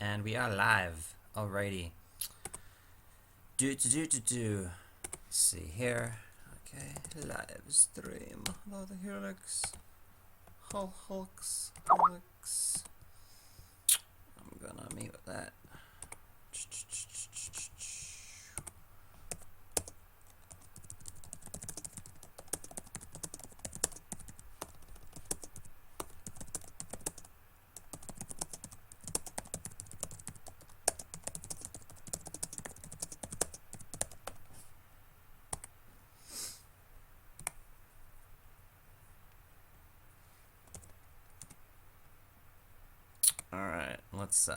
And we are live. Alrighty. Let's see here. Okay, live stream. Hello, the Hulex. Hulex. I'm gonna mute that. Alright, let's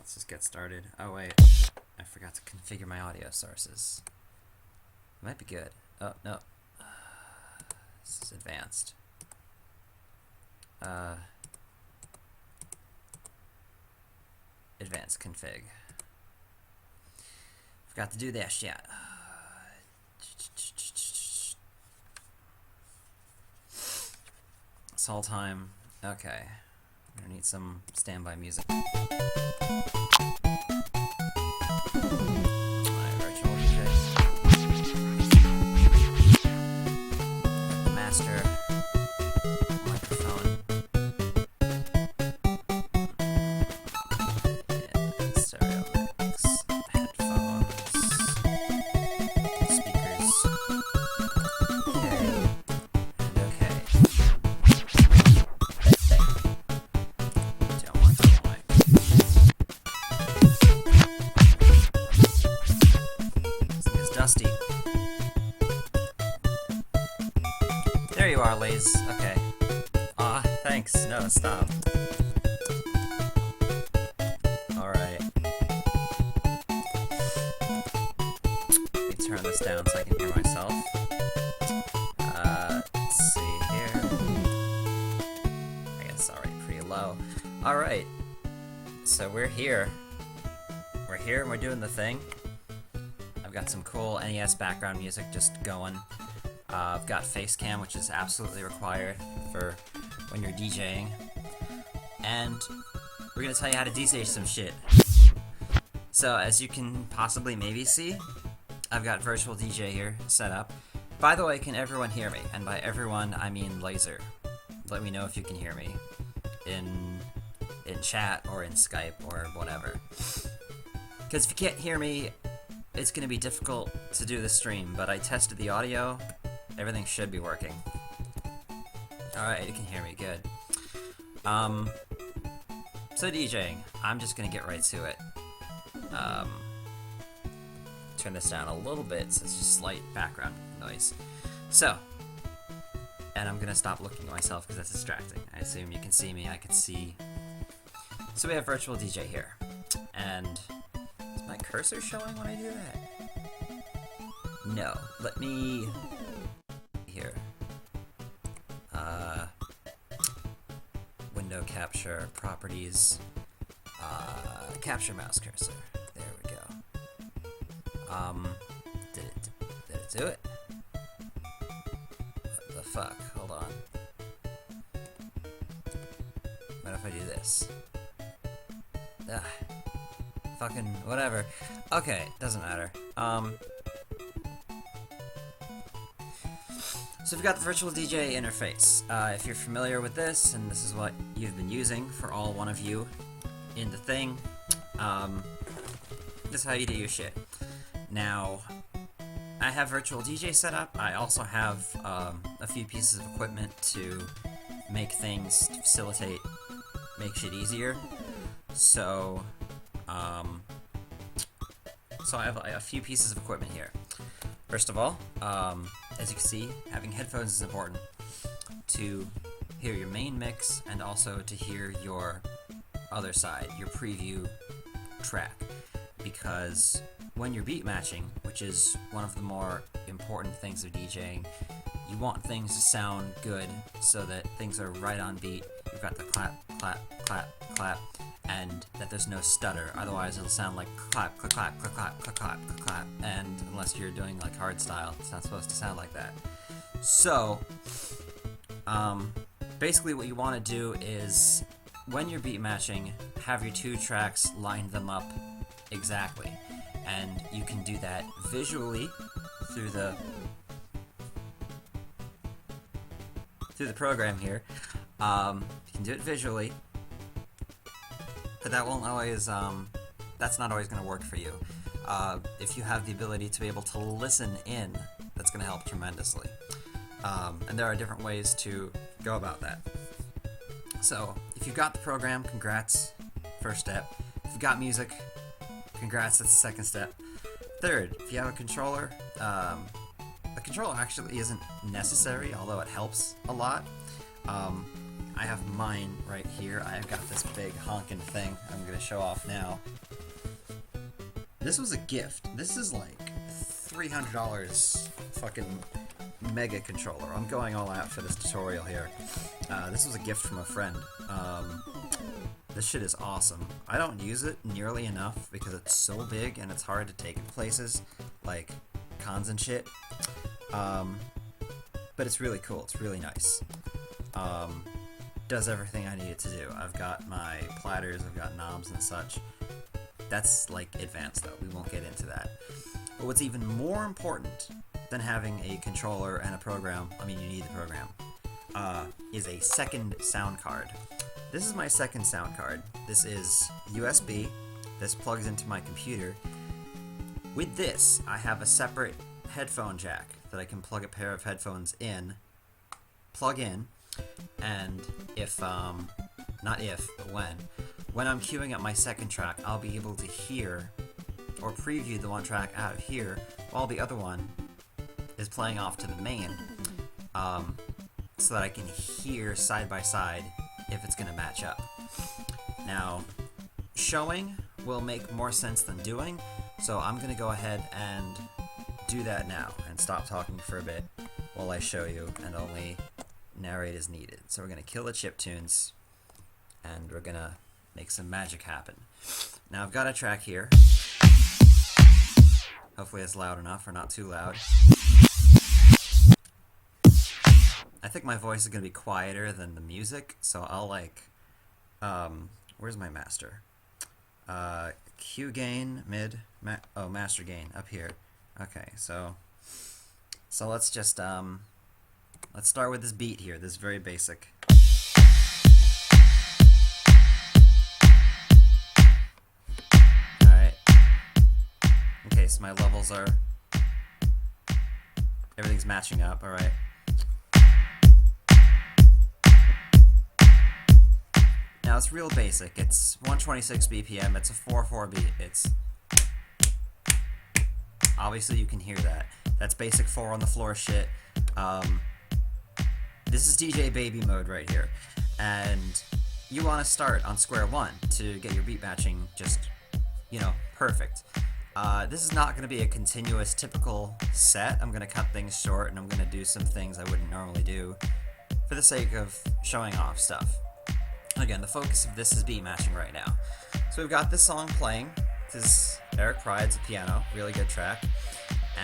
let's just get started. Oh wait, I forgot to configure my audio sources. Might be good. Oh no, this is advanced. Advanced config. Forgot to do this yet. It's all time. Okay. I'm gonna need some standby music. VirtualDJ. The master microphone. Yeah, stereo mix. Headphones. Speakers. Dusty. There you are, Laze. Okay. Aw, thanks. No, stop. Alright. Let me turn this down so I can hear myself. Let's see here. I guess already pretty low. Alright. So we're here. We're here and we're doing the thing. I've got some cool NES background music just going. I've got face cam, which is absolutely required for when you're DJing. And we're gonna tell you how to DJ some shit. So as you can possibly maybe see, I've got VirtualDJ here set up. By the way, can everyone hear me? And by everyone, I mean Laser. Let me know if you can hear me in chat or in Skype or whatever. Because if you can't hear me, it's going to be difficult to do the stream, but I tested the audio. Everything should be working. Alright, you can hear me, good. So DJing, I'm just going to get right to it. Turn this down a little bit so it's just slight background noise. So, and I'm going to stop looking at myself because that's distracting. I assume you can see me, I can see. So we have VirtualDJ here. And is my cursor showing when I do that? No. Let me here. Window capture, properties, capture mouse cursor. There we go. Did it do it? What the fuck? Hold on. What if I do this? Fucking whatever. Okay, doesn't matter. So we've got the VirtualDJ interface. If you're familiar with this, and this is what you've been using for all one of you in the thing, this is how you do your shit. Now, I have VirtualDJ set up. I also have a few pieces of equipment to make things, to facilitate, make shit easier. So I have a few pieces of equipment here. First of all, as you can see, having headphones is important to hear your main mix and also to hear your other side, your preview track. Because when you're beat matching, which is one of the more important things of DJing, you want things to sound good so that things are right on beat. You've got the clap, clap, clap, clap, and that there's no stutter. Otherwise, it'll sound like clap, clap, clap, clap, clap, clap, clap, clap, clap. And unless you're doing like hard style, it's not supposed to sound like that. So, basically what you want to do is, when you're beat matching, have your two tracks, line them up exactly. And you can do that visually through the program here. You can do it visually, but that won't always, that's not always going to work for you. If you have the ability to be able to listen in, that's going to help tremendously. And there are different ways to go about that. So, if you've got the program, congrats, first step. If you've got music, congrats, that's the second step. Third, if you have a controller, the controller actually isn't necessary, although it helps a lot. I have mine right here. I've got this big honkin' thing I'm going to show off now. This was a gift. This is like $300 fucking mega controller. I'm going all out for this tutorial here. This was a gift from a friend. This shit is awesome. I don't use it nearly enough because it's so big and it's hard to take it places, like cons and shit. But it's really cool. It's really nice. Does everything I need it to do. I've got my platters, I've got knobs and such. That's like advanced though. We won't get into that. But what's even more important than having a controller and a program, I mean you need the program, is a second sound card. This is my second sound card. This is USB. This plugs into my computer. With this, I have a separate headphone jack that I can plug a pair of headphones in, plug in, and if, not if, but when I'm queuing up my second track, I'll be able to hear or preview the one track out of here while the other one is playing off to the main, so that I can hear side by side if it's going to match up. Now, showing will make more sense than doing, so I'm going to go ahead and do that now and stop talking for a bit while I show you and only narrate as needed. So we're going to kill the chiptunes and we're going to make some magic happen. Now I've got a track here. Hopefully it's loud enough or not too loud. I think my voice is going to be quieter than the music, so I'll where's my master? Q gain, mid, master gain, up here. Okay, so let's just, let's start with this beat here, this very basic. Alright. Okay, so my levels are, everything's matching up, alright. Now it's real basic. It's 126 BPM. It's a 4/4 beat. It's obviously you can hear that. That's basic 4 on the floor shit. This is DJ baby mode right here, and you want to start on square one to get your beat matching just, you know, perfect. This is not going to be a continuous typical set. I'm going to cut things short and I'm going to do some things I wouldn't normally do for the sake of showing off stuff. Again, the focus of this is beat matching right now. So we've got this song playing. This is Eric Pride's piano, really good track.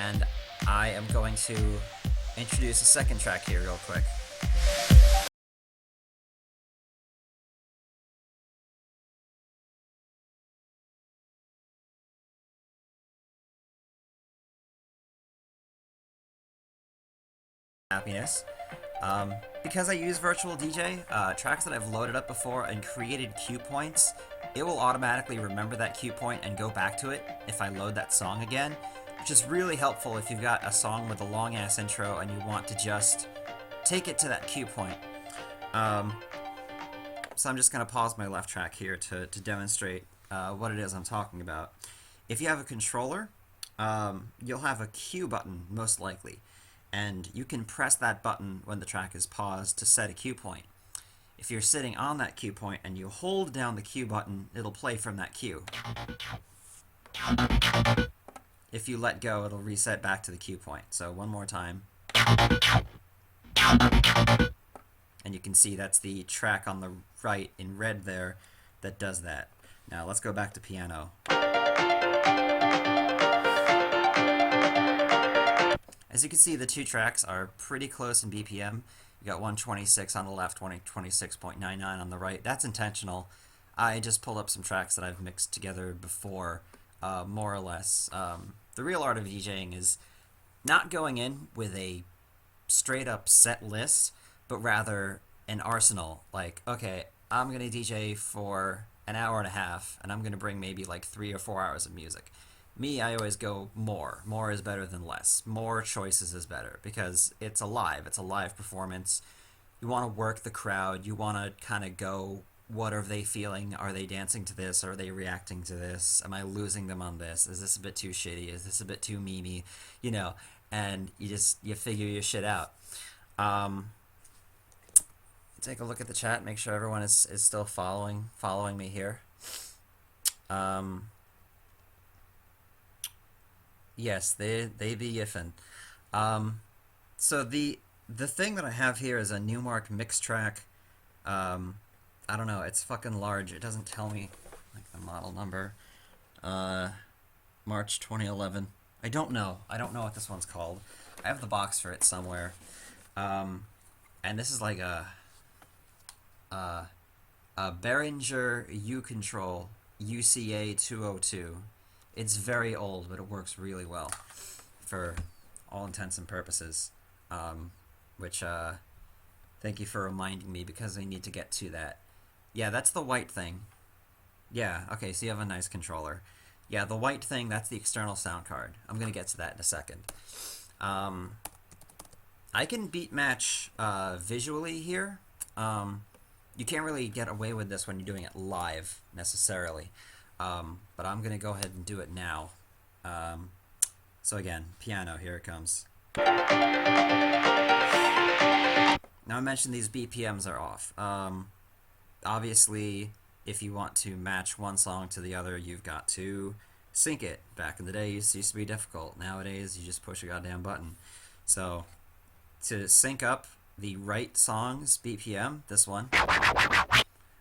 And I am going to introduce a second track here real quick. Happiness. Because I use VirtualDJ, tracks that I've loaded up before and created cue points, it will automatically remember that cue point and go back to it if I load that song again, which is really helpful if you've got a song with a long-ass intro and you want to just take it to that cue point. So I'm just going to pause my left track here to demonstrate what it is I'm talking about. If you have a controller, you'll have a cue button, most likely. And you can press that button when the track is paused to set a cue point. If you're sitting on that cue point and you hold down the cue button, it'll play from that cue. If you let go, it'll reset back to the cue point. So one more time. And you can see that's the track on the right in red there that does that. Now let's go back to piano. As you can see, the two tracks are pretty close in BPM. You got 126 on the left, 126.99 on the right. That's intentional. I just pulled up some tracks that I've mixed together before, more or less. The real art of DJing is not going in with a straight up set list, but rather an arsenal. Like, okay, I'm going to DJ for an hour and a half, and I'm going to bring maybe like 3 or 4 hours of music. Me, I always go more. More is better than less. More choices is better because it's a live performance. You want to work the crowd. You want to kind of go, what are they feeling? Are they dancing to this? Are they reacting to this? Am I losing them on this? Is this a bit too shitty? Is this a bit too memey? You know, and you figure your shit out. Take a look at the chat. Make sure everyone is still following me here. Yes, they be yiffin'. So the thing that I have here is a Newmark mix track. I don't know, it's fucking large. It doesn't tell me like the model number. March 2011. I don't know what this one's called. I have the box for it somewhere. And this is like a Behringer U-Control UCA 202. It's very old, but it works really well for all intents and purposes, which, thank you for reminding me because I need to get to that. Yeah, that's the white thing. Yeah, okay, so you have a nice controller. Yeah, the white thing, that's the external sound card. I'm going to get to that in a second. I can beat match visually here. You can't really get away with this when you're doing it live, necessarily. But I'm going to go ahead and do it now. So again, piano, here it comes. Now I mentioned these BPMs are off. Obviously, if you want to match one song to the other, you've got to sync it. Back in the day, it used to be difficult. Nowadays, you just push a goddamn button. So, to sync up the right song's BPM, this one,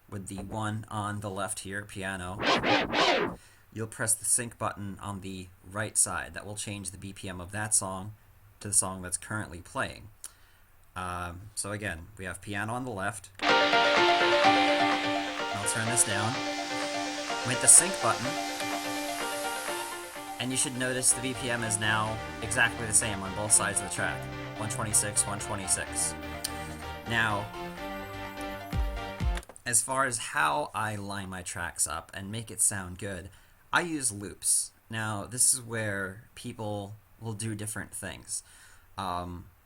with the one on the left here, piano, you'll press the sync button on the right side. That will change the BPM of that song to the song that's currently playing. So again, we have piano on the left. I'll turn this down. Hit the sync button, and you should notice the BPM is now exactly the same on both sides of the track. 126, 126. Now, as far as how I line my tracks up and make it sound good, I use loops. Now, this is where people will do different things.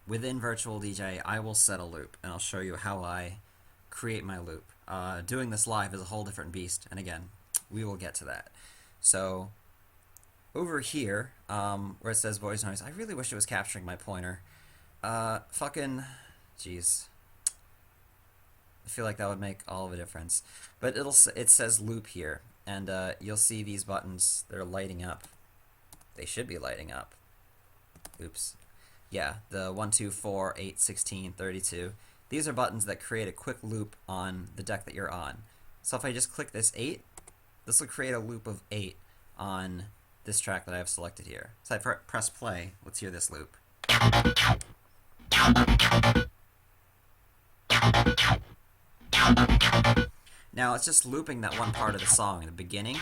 Within VirtualDJ, I will set a loop, and I'll show you how I create my loop. Doing this live is a whole different beast, and again, we will get to that. So, over here, where it says voice noise, I really wish it was capturing my pointer. Jeez. I feel like that would make all of a difference. But it says loop here, and you'll see these buttons, they're lighting up. They should be lighting up. Oops. Yeah, the 1, 2, 4, 8, 16, 32. These are buttons that create a quick loop on the deck that you're on. So if I just click this 8, this will create a loop of 8 on this track that I have selected here. So I press play. Let's hear this loop. Now it's just looping that one part of the song in the beginning,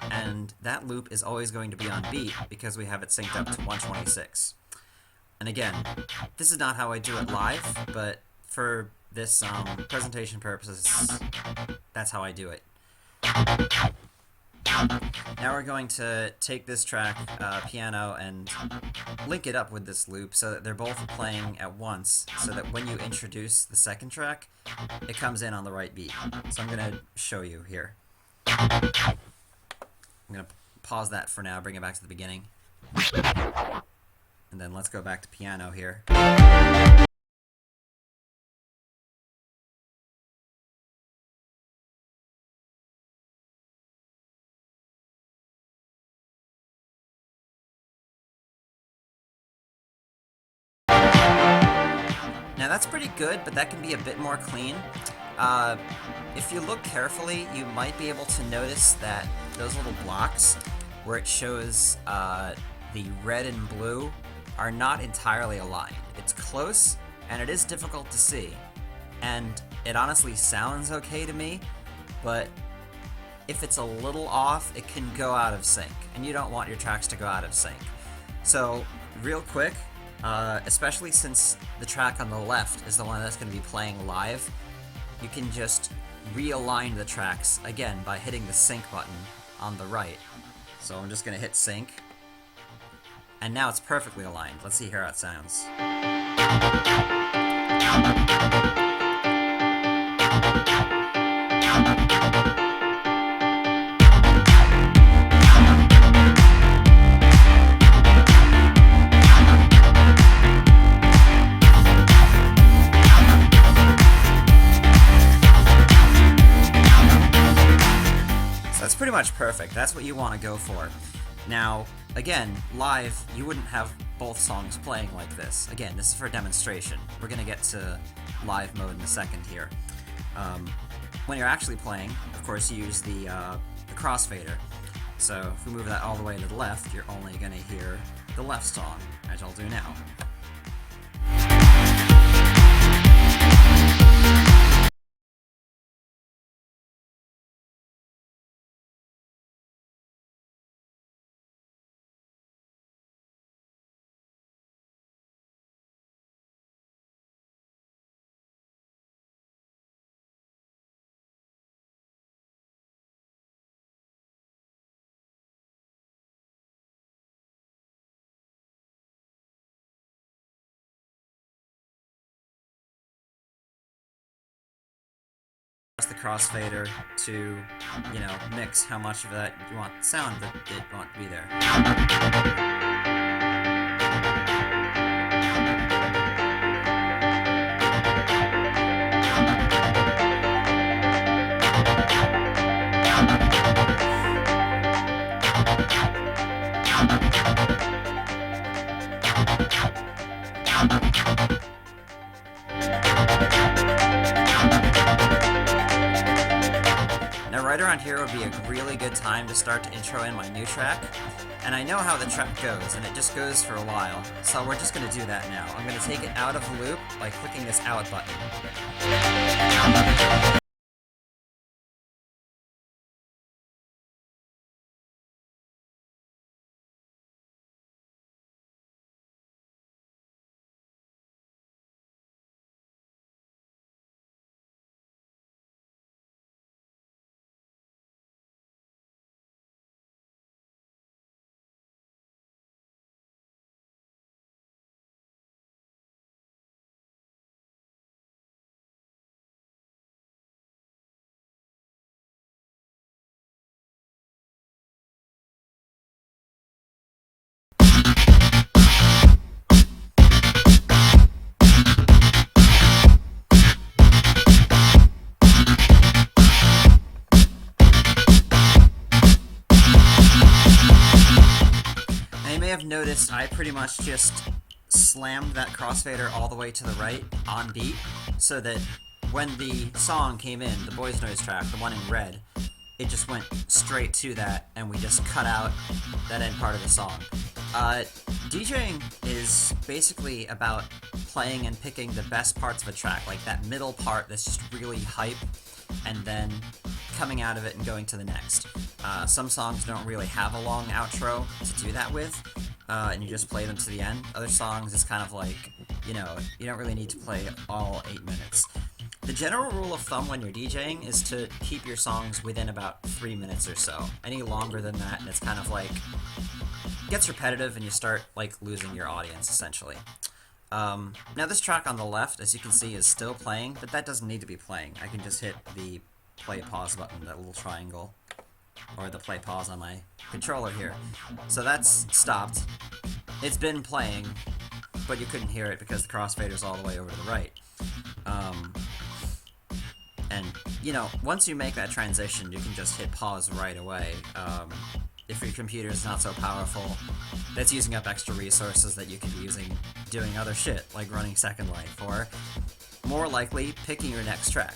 and that loop is always going to be on beat because we have it synced up to 126. And again, this is not how I do it live, but for this presentation purposes, that's how I do it. Now we're going to take this track, piano, and link it up with this loop so that they're both playing at once, so that when you introduce the second track, it comes in on the right beat. So I'm going to show you here. I'm going to pause that for now, bring it back to the beginning. And then let's go back to piano here. Now that's pretty good, but that can be a bit more clean. If you look carefully, you might be able to notice that those little blocks where it shows the red and blue are not entirely aligned. It's close, and it is difficult to see. And it honestly sounds okay to me, but if it's a little off, it can go out of sync, and you don't want your tracks to go out of sync. So, real quick, especially since the track on the left is the one that's going to be playing live, you can just realign the tracks, again, by hitting the sync button on the right. So I'm just going to hit sync, and now it's perfectly aligned. Let's see how it sounds. That's pretty much perfect. That's what you want to go for. Now, again, live, you wouldn't have both songs playing like this. Again, this is for demonstration. We're going to get to live mode in a second here. When you're actually playing, of course, you use the crossfader. So if we move that all the way to the left, you're only going to hear the left song, as I'll do now. the crossfader to, you know, mix how much of that you want sound that it want to be there. Now right around here would be a really good time to start to intro in my new track, and I know how the track goes, and it just goes for a while, so we're just going to do that now. I'm going to take it out of the loop by clicking this out button. Have noticed I pretty much just slammed that crossfader all the way to the right on beat, so that when the song came in, the Boys Noise track, the one in red, it just went straight to that, and we just cut out that end part of the song. DJing is basically about playing and picking the best parts of a track, like that middle part that's just really hype, and then coming out of it and going to the next. Some songs don't really have a long outro to do that with, and you just play them to the end. Other songs is kind of like, you know, you don't really need to play all 8 minutes. The general rule of thumb when you're DJing is to keep your songs within about 3 minutes or so. Any longer than that, and it's kind of like, gets repetitive and you start like losing your audience essentially. Now this track on the left, as you can see, is still playing, but that doesn't need to be playing. I can just hit the play pause button, that little triangle, or the play pause on my controller here. So that's stopped. It's been playing, but you couldn't hear it because the crossfader's all the way over to the right. And, you know, once you make that transition, you can just hit pause right away. If your computer is not so powerful, that's using up extra resources that you could be using doing other shit, like running Second Life, or more likely, picking your next track.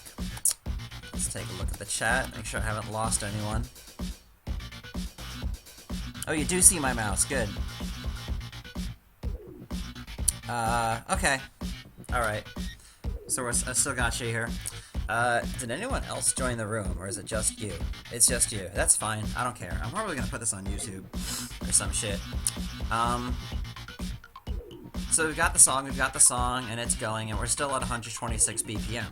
Let's take a look at the chat, make sure I haven't lost anyone. Oh, you do see my mouse, good. Okay. Alright. So I still got you here. Did anyone else join the room, or is it just you? It's just you. That's fine. I don't care. I'm probably gonna put this on YouTube or some shit. So we've got the song, and it's going, and we're still at 126 BPM.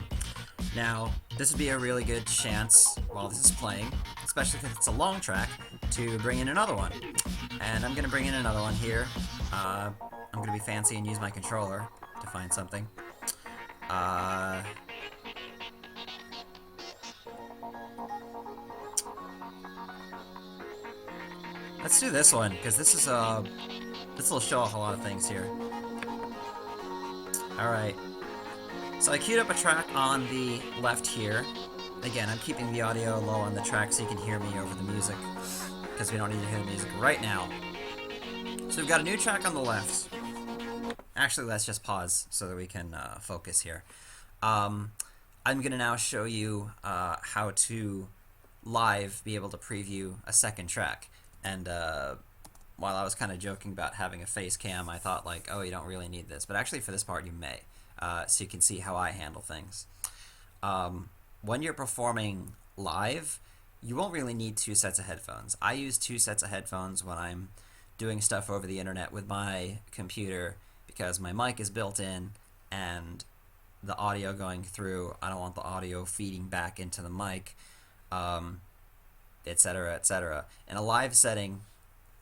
Now, this would be a really good chance, while this is playing, especially because it's a long track, to bring in another one. And I'm gonna bring in another one here. I'm gonna be fancy and use my controller to find something. Let's do this one, because this will show off a lot of things here. Alright. So I queued up a track on the left here. Again, I'm keeping the audio low on the track so you can hear me over the music, because we don't need to hear the music right now. So we've got a new track on the left. Actually, let's just pause so that we can focus here. I'm going to now show you how to live be able to preview a second track. And while I was kind of joking about having a face cam, I thought like, oh, you don't really need this. But actually for this part you may, so you can see how I handle things. When you're performing live, you won't really need 2 sets of headphones. I use 2 sets of headphones when I'm doing stuff over the internet with my computer, because my mic is built in and the audio going through, I don't want the audio feeding back into the mic, etc., etc. In a live setting,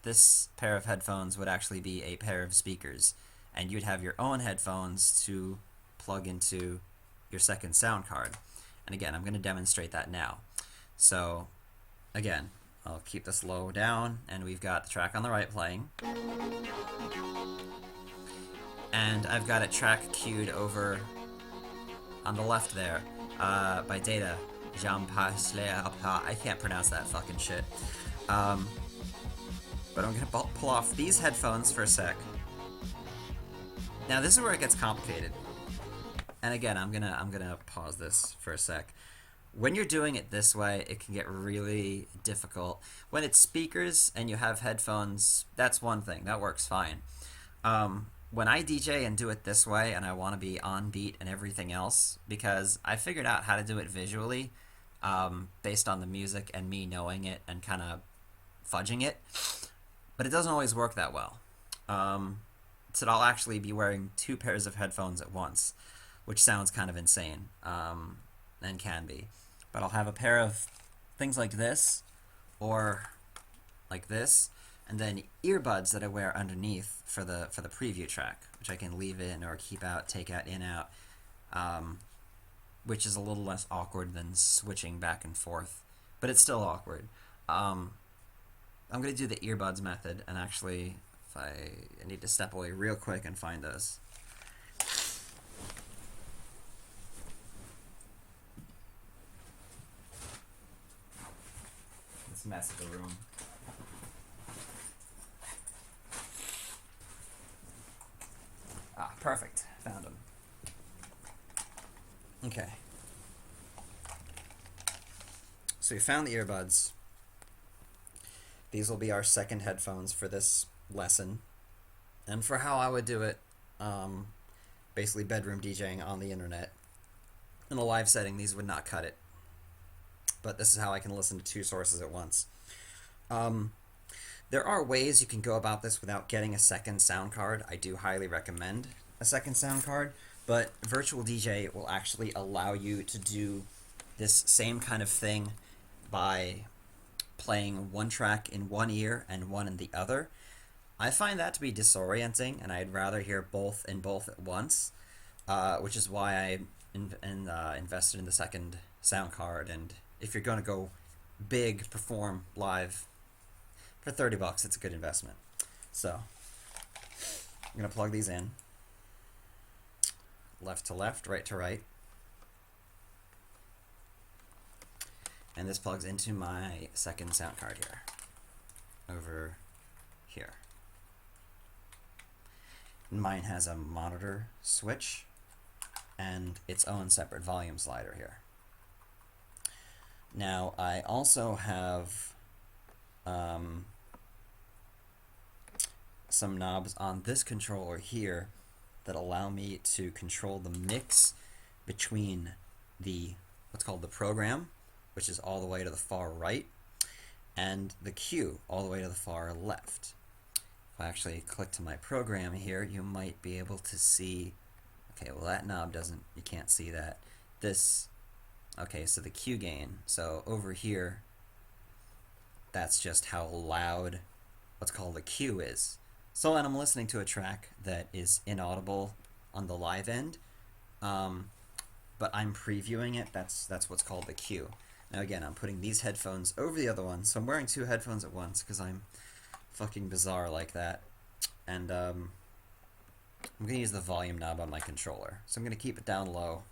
this pair of headphones would actually be a pair of speakers, and you'd have your own headphones to plug into your second sound card. And again, I'm going to demonstrate that now. So again, I'll keep this low down, and we've got the track on the right playing. And I've got a track queued over on the left there by Data. I can't pronounce that fucking shit. But I'm going to pull off these headphones for a sec. Now this is where it gets complicated. And again, I'm gonna pause this for a sec. When you're doing it this way, it can get really difficult. When it's speakers and you have headphones, that's one thing. That works fine. When I DJ and do it this way, and I want to be on beat and everything else, because I figured out how to do it visually, based on the music and me knowing it and kind of fudging it, but it doesn't always work that well. So I'll actually be wearing 2 pairs of headphones at once, which sounds kind of insane, and can be. But I'll have a pair of things like this, or like this, and then earbuds that I wear underneath for the preview track, which I can leave in or keep out, take out, in, out, which is a little less awkward than switching back and forth, but it's still awkward. I'm going to do the earbuds method, and actually, if I need to step away real quick and find those. This mess of the room. Ah, perfect. Found them. Okay. So we found the earbuds. These will be our second headphones for this lesson. And for how I would do it, basically bedroom DJing on the internet. In a live setting, these would not cut it. But this is how I can listen to 2 sources at once. There are ways you can go about this without getting a second sound card. I do highly recommend a second sound card, but VirtualDJ will actually allow you to do this same kind of thing by playing one track in one ear and one in the other. I find that to be disorienting, and I'd rather hear both in both at once, which is why I invested in the second sound card. And if you're going to go big, perform live for $30, it's a good investment. So I'm going to plug these in, left to left, right to right. And this plugs into my second sound card here, over here. Mine has a monitor switch and its own separate volume slider here. Now I also have some knobs on this controller here that allow me to control the mix between the what's called the program, which is all the way to the far right, and the cue all the way to the far left. If I actually click to my program here, you might be able to see, okay, well that knob doesn't, you can't see that. This, okay, so the cue gain, so over here, that's just how loud what's called the cue is. So when I'm listening to a track that is inaudible on the live end, but I'm previewing it, that's what's called the cue. Now again, I'm putting these headphones over the other one, so I'm wearing 2 headphones at once because I'm fucking bizarre like that. And I'm going to use the volume knob on my controller. So I'm going to keep it down low.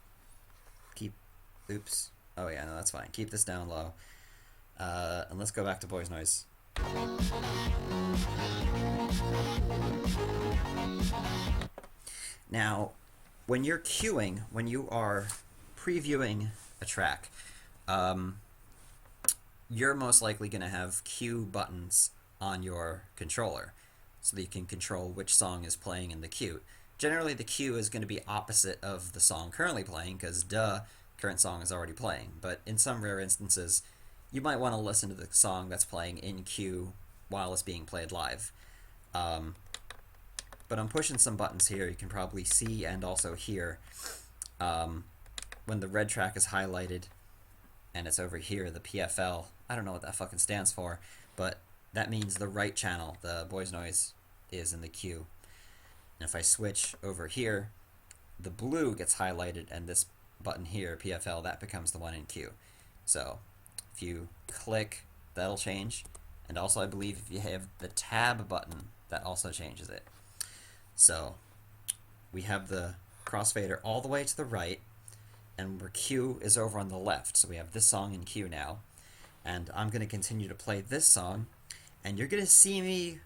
Oops. Oh yeah, no, that's fine. Keep this down low. And let's go back to Boys Noise. Now, when you're queuing, when you are previewing a track, you're most likely going to have cue buttons on your controller so that you can control which song is playing in the queue. Generally, the queue is going to be opposite of the song currently playing because, current song is already playing. But in some rare instances, you might want to listen to the song that's playing in queue while it's being played live. But I'm pushing some buttons here. You can probably see and also hear when the red track is highlighted and it's over here, the PFL. I don't know what that fucking stands for, but that means the right channel, the Boys Noise, is in the queue. And if I switch over here, the blue gets highlighted and this button here, PFL, that becomes the one in Q. So if you click, that'll change. And also I believe if you have the tab button, that also changes it. So we have the crossfader all the way to the right, and where Q is over on the left. So we have this song in Q now. And I'm going to continue to play this song, and you're going to see me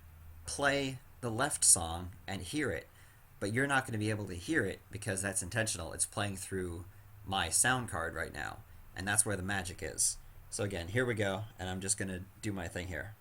play the left song and hear it, but you're not going to be able to hear it because that's intentional. It's playing through my sound card right now, and that's where the magic is. So again, here we go, and I'm just going to do my thing here.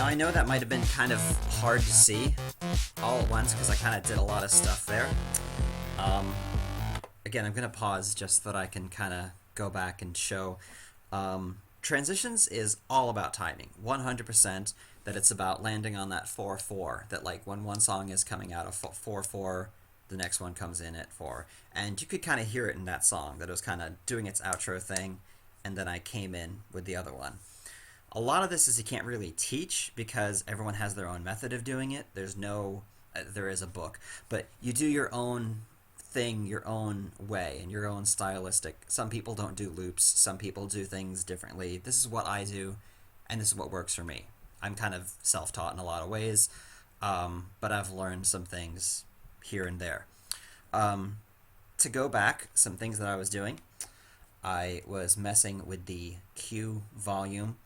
I know that might have been kind of hard to see all at once because I kind of did a lot of stuff there. Again, I'm going to pause just so that I can kind of go back and show. Transitions is all about timing, 100%, that it's about landing on that 4-4, that like when one song is coming out of 4-4, the next one comes in at 4. And you could kind of hear it in that song, that it was kind of doing its outro thing, and then I came in with the other one. A lot of this is you can't really teach because everyone has their own method of doing it. There's no, there is a book, but you do your own thing your own way and your own stylistic. Some people don't do loops. Some people do things differently. This is what I do, and this is what works for me. I'm kind of self-taught in a lot of ways, but I've learned some things here and there. To go back, some things that I was doing, I was messing with the Q volume.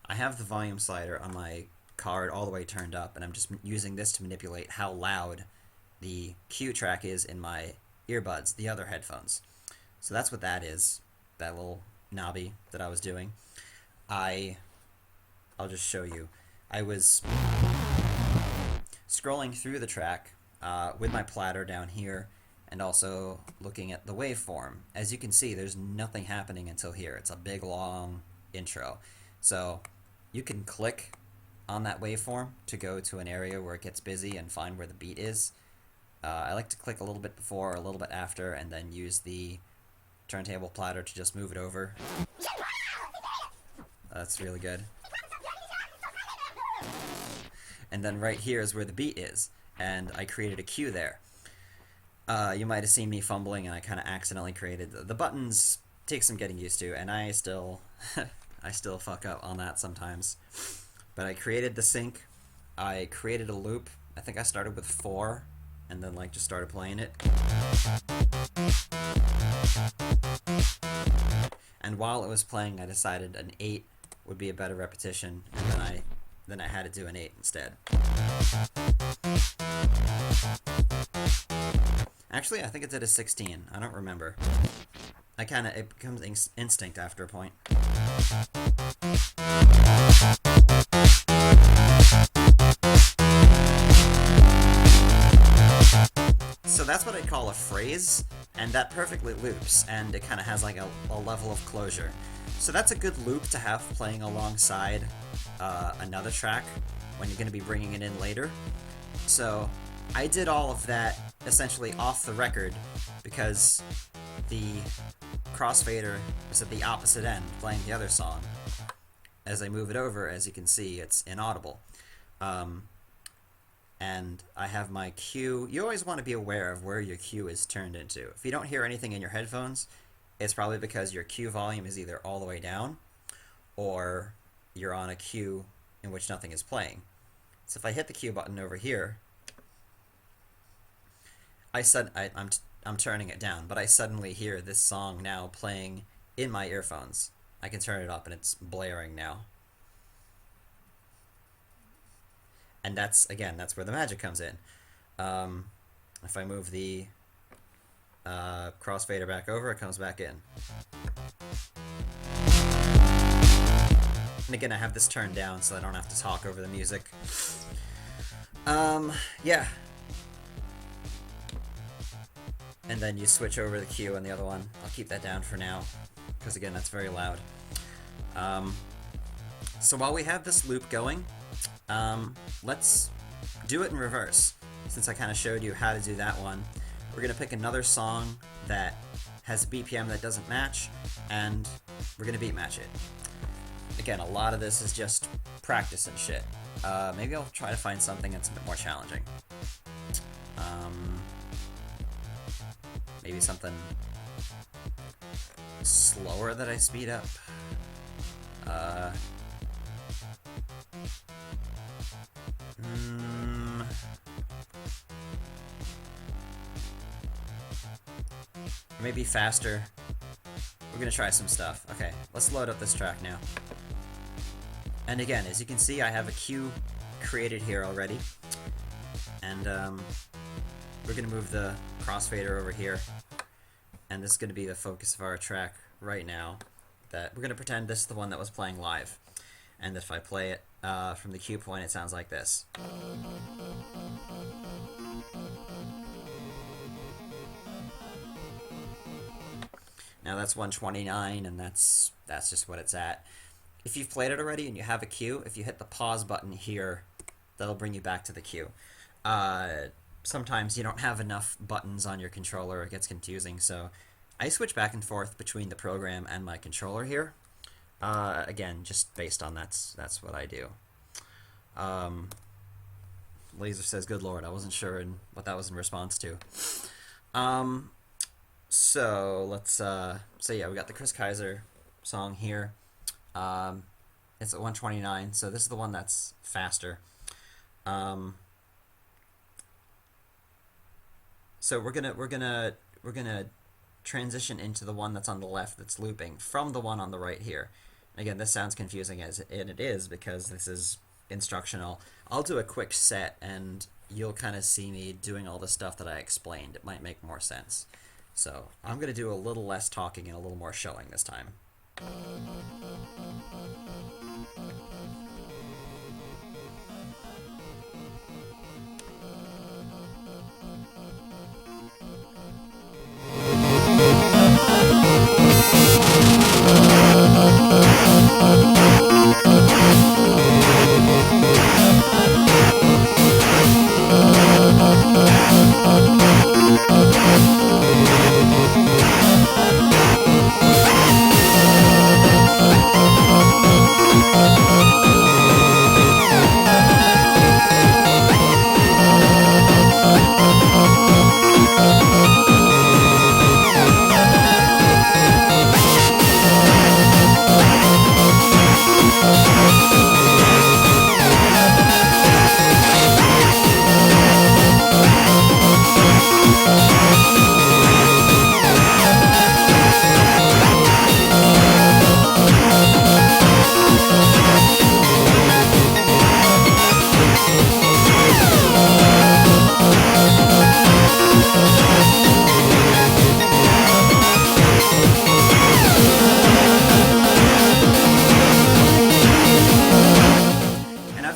I have the volume slider on my card all the way turned up, and I'm just using this to manipulate how loud the Q track is in my earbuds, the other headphones. So that's what that is, that little knobby that I was doing. I'll just show you. I was scrolling through the track with my platter down here and also looking at the waveform. As you can see, there's nothing happening until here. It's a big, long intro. So you can click on that waveform to go to an area where it gets busy and find where the beat is. I like to click a little bit before, a little bit after, and then use the turntable platter to just move it over. That's really good. And then right here is where the beat is, and I created a cue there. You might have seen me fumbling, and I kind of accidentally created the buttons. Take some getting used to, and I still I still fuck up on that sometimes. But I created the sync. I created a loop. I think I started with 4, and then like just started playing it. And while it was playing, I decided an 8 would be a better repetition, and then I had to do an 8 instead. Actually, I think it did a 16. I don't remember. It becomes instinct after a point. So that's what I call a phrase, and that perfectly loops, and it kind of has like a level of closure. So that's a good loop to have playing alongside another track when you're going to be bringing it in later. So I did all of that essentially off the record because the crossfader is at the opposite end playing the other song. As I move it over, as you can see, it's inaudible. and I have my cue. You always want to be aware of where your cue is turned into. If you don't hear anything in your headphones, it's probably because your cue volume is either all the way down or you're on a cue in which nothing is playing. So if I hit the cue button over here, I'm turning it down, but I suddenly hear this song now playing in my earphones. I can turn it up and it's blaring now. And that's where the magic comes in. If I move the crossfader back over, it comes back in. And again, I have this turned down so I don't have to talk over the music. Yeah. And then you switch over the cue on the other one. I'll keep that down for now, because again, that's very loud. So while we have this loop going, let's do it in reverse. Since I kind of showed you how to do that one, we're going to pick another song that has a BPM that doesn't match, and we're going to beat match it. Again, a lot of this is just practice and shit. Maybe I'll try to find something that's a bit more challenging. Maybe something slower that I speed up. Maybe faster. We're gonna try some stuff. Okay, let's load up this track now. And again, as you can see, I have a cue created here already. And we're gonna move the crossfader over here. And this is gonna be the focus of our track right now. That we're gonna pretend this is the one that was playing live. And if I play it from the cue point, it sounds like this. Now that's 129, and that's just what it's at. If you've played it already and you have a cue, if you hit the pause button here, that'll bring you back to the cue. Sometimes you don't have enough buttons on your controller, it gets confusing, so I switch back and forth between the program and my controller here. Again, just based on that's what I do. Laser says, "Good Lord," I wasn't sure what that was in response to. So let's so yeah, we got the Chris Kaiser song here. It's at 129, so this is the one that's faster. So we're gonna transition into the one that's on the left that's looping from the one on the right here. Again, this sounds confusing and it is because this is instructional. I'll do a quick set and you'll kind of see me doing all the stuff that I explained. It might make more sense. So I'm going to do a little less talking and a little more showing this time.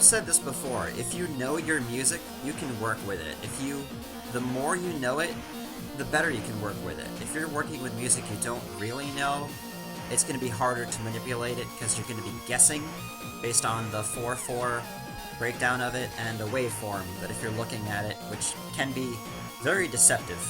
Said this before, if you know your music, you can work with it. The more you know it, the better you can work with it. If you're working with music you don't really know, it's going to be harder to manipulate it because you're going to be guessing based on the 4/4 breakdown of it and a waveform that if you're looking at it, which can be very deceptive.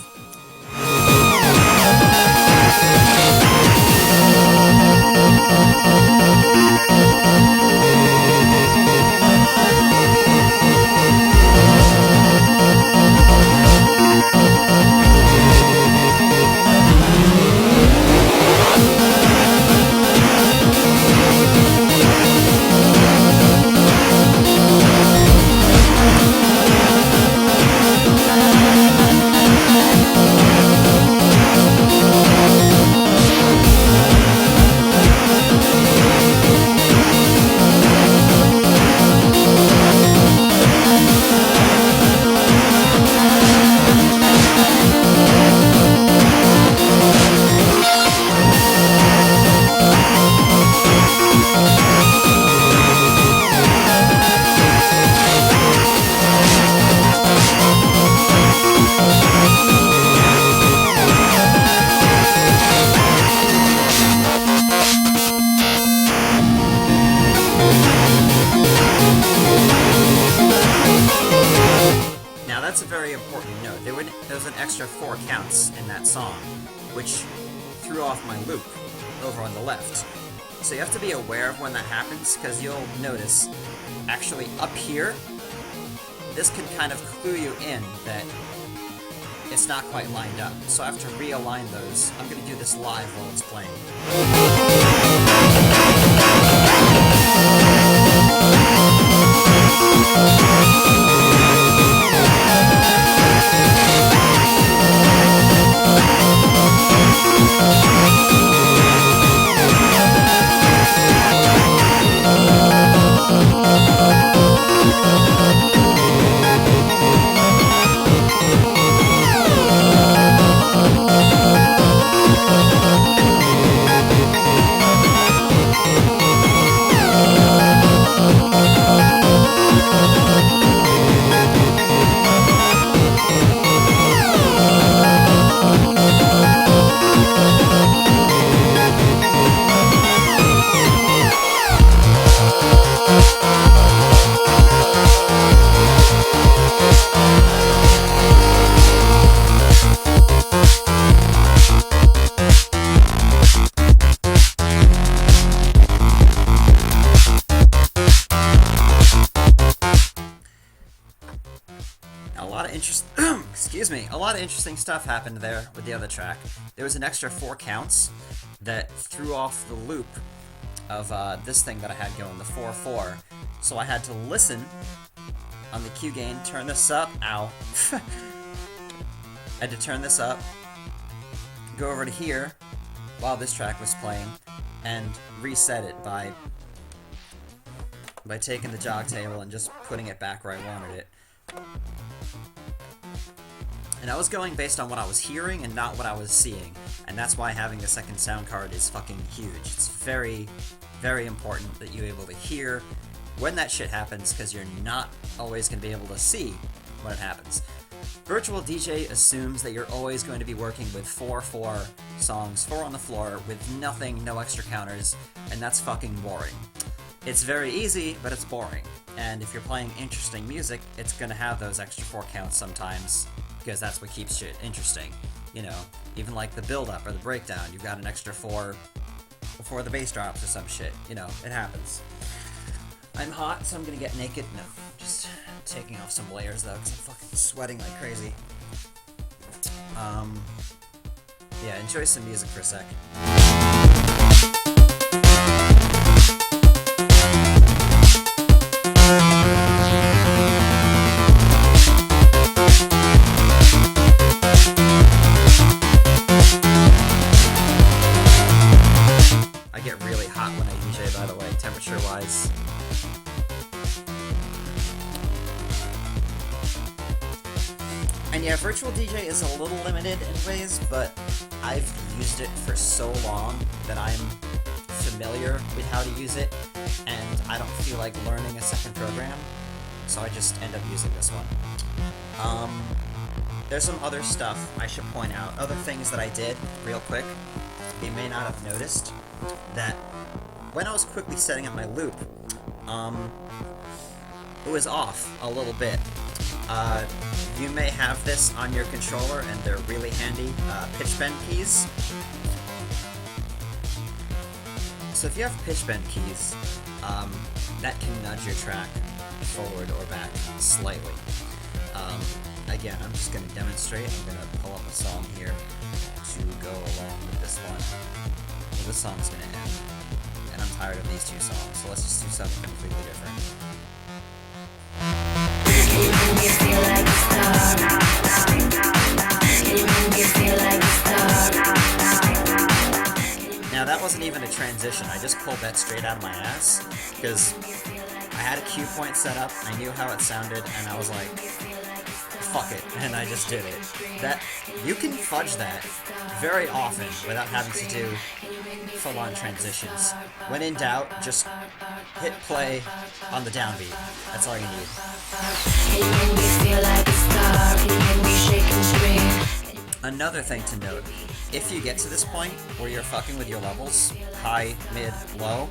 that's a very important note. There was an extra 4 counts in that song, which threw off my loop over on the left. So you have to be aware of when that happens, because you'll notice, actually up here, this can kind of clue you in that it's not quite lined up. So I have to realign those. I'm going to do this live while it's playing. A lot of interesting stuff happened there with the other track. There was an extra 4 counts that threw off the loop of this thing that I had going, the 4/4. So I had to listen on the Q gain, turn this up, ow. I had to turn this up, go over to here while this track was playing, and reset it by taking the jog table and just putting it back where I wanted it. And I was going based on what I was hearing and not what I was seeing. And that's why having the second sound card is fucking huge. It's very, very important that you're able to hear when that shit happens, because you're not always going to be able to see when it happens. VirtualDJ assumes that you're always going to be working with 4/4 songs, 4 on the floor, with nothing, no extra counters, and that's fucking boring. It's very easy, but it's boring. And if you're playing interesting music, it's going to have those extra 4 counts sometimes, because that's what keeps shit interesting. You know, even like the build-up or the breakdown, you've got an extra 4 before the bass drops or some shit. You know, it happens. I'm hot, so I'm gonna get naked. No, just taking off some layers though, because I'm fucking sweating like crazy. Yeah, enjoy some music for a sec. I get really hot when I DJ, by the way, temperature-wise. And yeah, VirtualDJ is a little limited in ways, but I've used it for so long that I'm familiar with how to use it, and I don't feel like learning a second program, so I just end up using this one. There's some other stuff I should point out, other things that I did real quick. You may not have noticed that when I was quickly setting up my loop, it was off a little bit. You may have this on your controller, and they're really handy, pitch bend keys. So if you have pitch bend keys, that can nudge your track forward or back slightly. Again, I'm just going to demonstrate. I'm going to pull up a song here to go along with this one. Well, this song's going to end, and I'm tired of these 2 songs, so let's just do something completely different. Now that wasn't even a transition, I just pulled that straight out of my ass, because I had a cue point set up, I knew how it sounded, and I was like, fuck it, and I just did it. That, you can fudge that very often without having to do full-on transitions. When in doubt, just hit play on the downbeat. That's all you need. Another thing to note, if you get to this point where you're fucking with your levels, high, mid, low,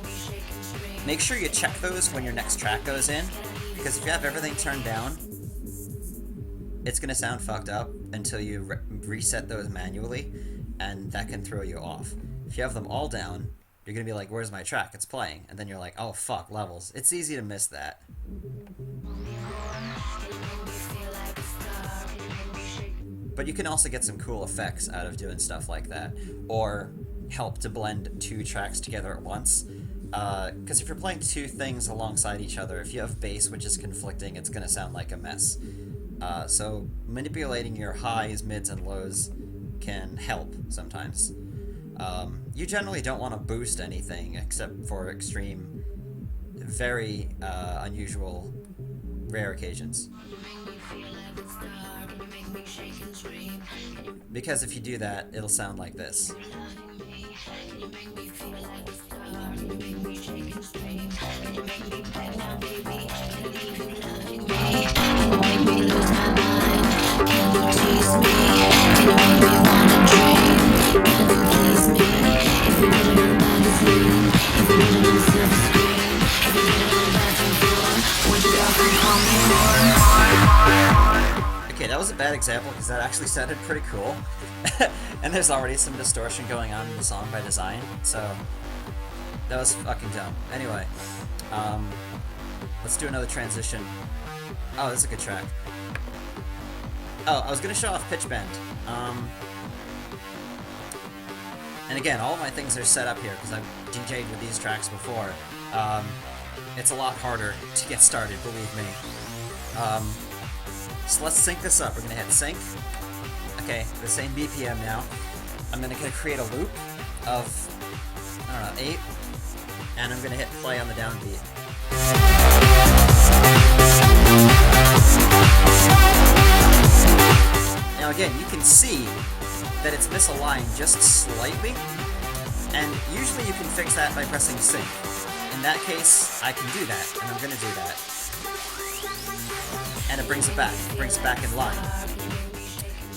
make sure you check those when your next track goes in, because if you have everything turned down, it's gonna sound fucked up until you reset those manually, and that can throw you off. If you have them all down, you're gonna be like, where's my track? It's playing. And then you're like, oh fuck, levels. It's easy to miss that. But you can also get some cool effects out of doing stuff like that, or help to blend two tracks together at once. Because if you're playing two things alongside each other, if you have bass which is conflicting, it's going to sound like a mess. So manipulating your highs, mids, and lows can help sometimes. You generally don't want to boost anything except for extreme, very unusual, rare occasions. Because if you do that, it'll sound like this. Okay, that was a bad example because that actually sounded pretty cool. And there's already some distortion going on in the song by design, so that was fucking dumb. Anyway, let's do another transition. Oh, this is a good track. Oh, I was gonna show off pitch bend. And again, all of my things are set up here because I've DJ'd with these tracks before. It's a lot harder to get started, believe me. So let's sync this up. We're gonna hit sync. Okay, the same BPM now. I'm gonna create a loop of, I don't know, 8, and I'm gonna hit play on the downbeat. Now again, you can see that it's misaligned just slightly, and usually you can fix that by pressing sync. In that case, I can do that, and I'm gonna do that. And it brings it back in line.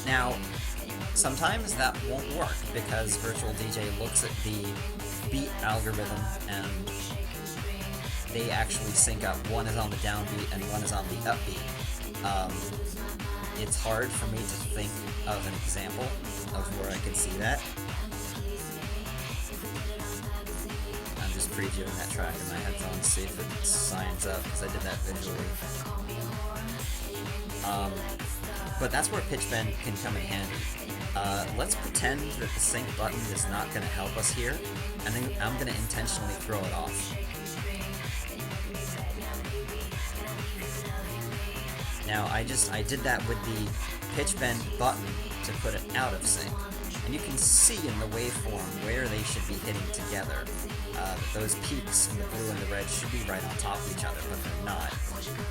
Now, sometimes that won't work because VirtualDJ looks at the beat algorithm and they actually sync up. One is on the downbeat and one is on the upbeat. It's hard for me to think of an example of where I could see that. I'm just previewing that track in my headphones, see if it signs up, because I did that visually. But that's where pitch bend can come in handy. Let's pretend that the sync button is not going to help us here, and then I'm going to intentionally throw it off. Now I did that with the pitch bend button to put it out of sync, and you can see in the waveform where they should be hitting together. Those peaks in the blue and the red should be right on top of each other, but they're not.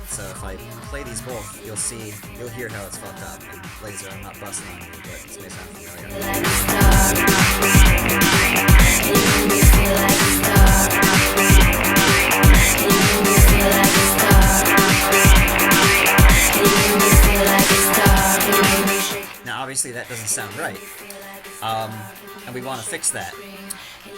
So if I play these both, you'll hear how it's fucked up. And Laser, I'm not busting on you, but it's may sound familiar. Now obviously that doesn't sound right, and we want to fix that.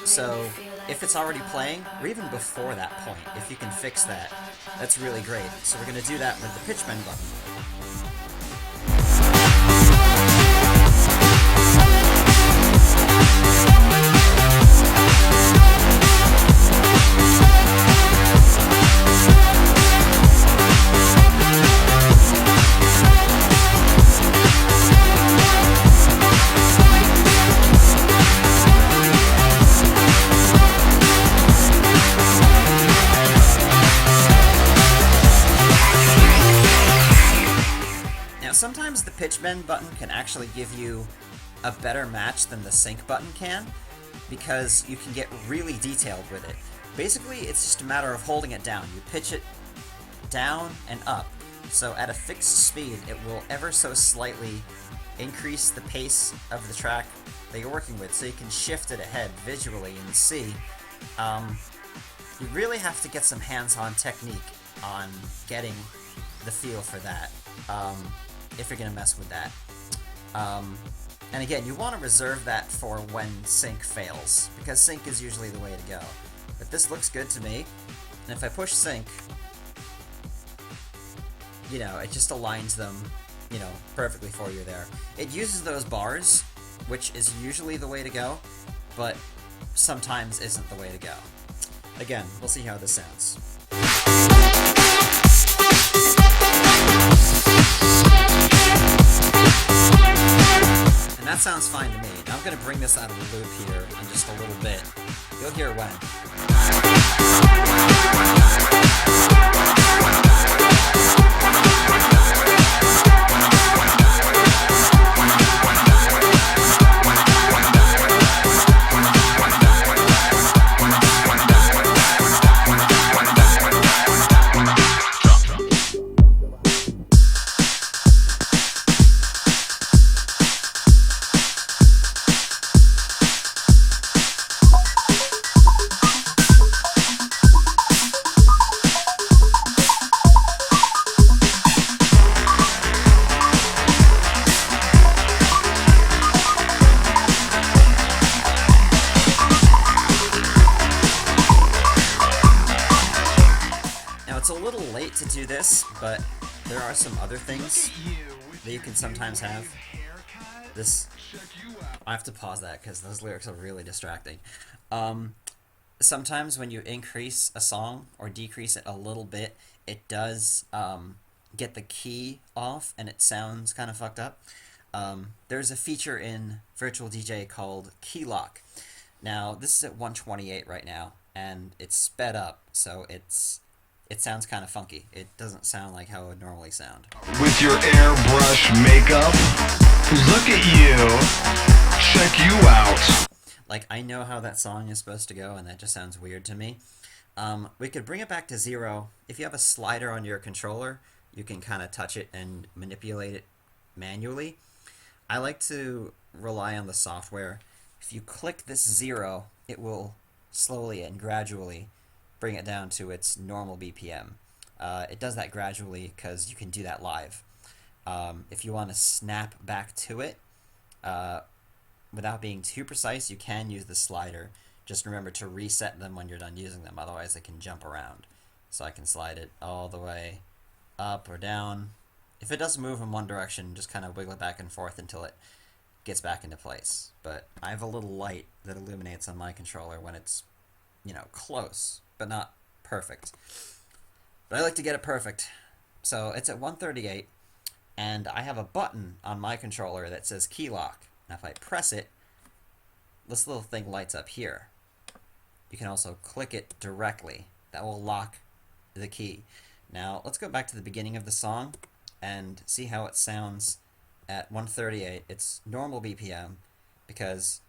So if it's already playing, or even before that point, if you can fix that, that's really great. So we're going to do that with the pitch bend button. Sometimes the pitch bend button can actually give you a better match than the sync button can, because you can get really detailed with it. Basically, it's just a matter of holding it down. You pitch it down and up, so at a fixed speed, it will ever so slightly increase the pace of the track that you're working with, so you can shift it ahead visually and see. You really have to get some hands-on technique on getting the feel for that. If you're going to mess with that. And again, you want to reserve that for when sync fails, because sync is usually the way to go. But this looks good to me, and if I push sync, you know, it just aligns them perfectly for you there. It uses those bars, which is usually the way to go, but sometimes isn't the way to go. Again, we'll see how this sounds. And that sounds fine to me. Now I'm going to bring this out of the loop here in just a little bit. You'll hear when. It's a little late to do this, but there are some other things that you can sometimes have. I have to pause that because those lyrics are really distracting. Sometimes when you increase a song or decrease it a little bit, it does get the key off and it sounds kind of fucked up. There's a feature in VirtualDJ called key lock. Now, this is at 128 right now, and it's sped up, so it sounds kind of funky. It doesn't sound like how it would normally sound. With your airbrush makeup, look at you, check you out. Like, I know how that song is supposed to go, and that just sounds weird to me. We could bring it back to 0. If you have a slider on your controller, you can kind of touch it and manipulate it manually. I like to rely on the software. If you click this 0, it will slowly and gradually bring it down to its normal BPM. It does that gradually because you can do that live. If you want to snap back to it without being too precise, you can use the slider. Just remember to reset them when you're done using them, otherwise they can jump around. So I can slide it all the way up or down. If it doesn't move in one direction, just kind of wiggle it back and forth until it gets back into place. But I have a little light that illuminates on my controller when it's, close, but not perfect. But I like to get it perfect. So it's at 138, and I have a button on my controller that says key lock. Now if I press it, this little thing lights up here. You can also click it directly. That will lock the key. Now let's go back to the beginning of the song and see how it sounds at 138. It's normal BPM because,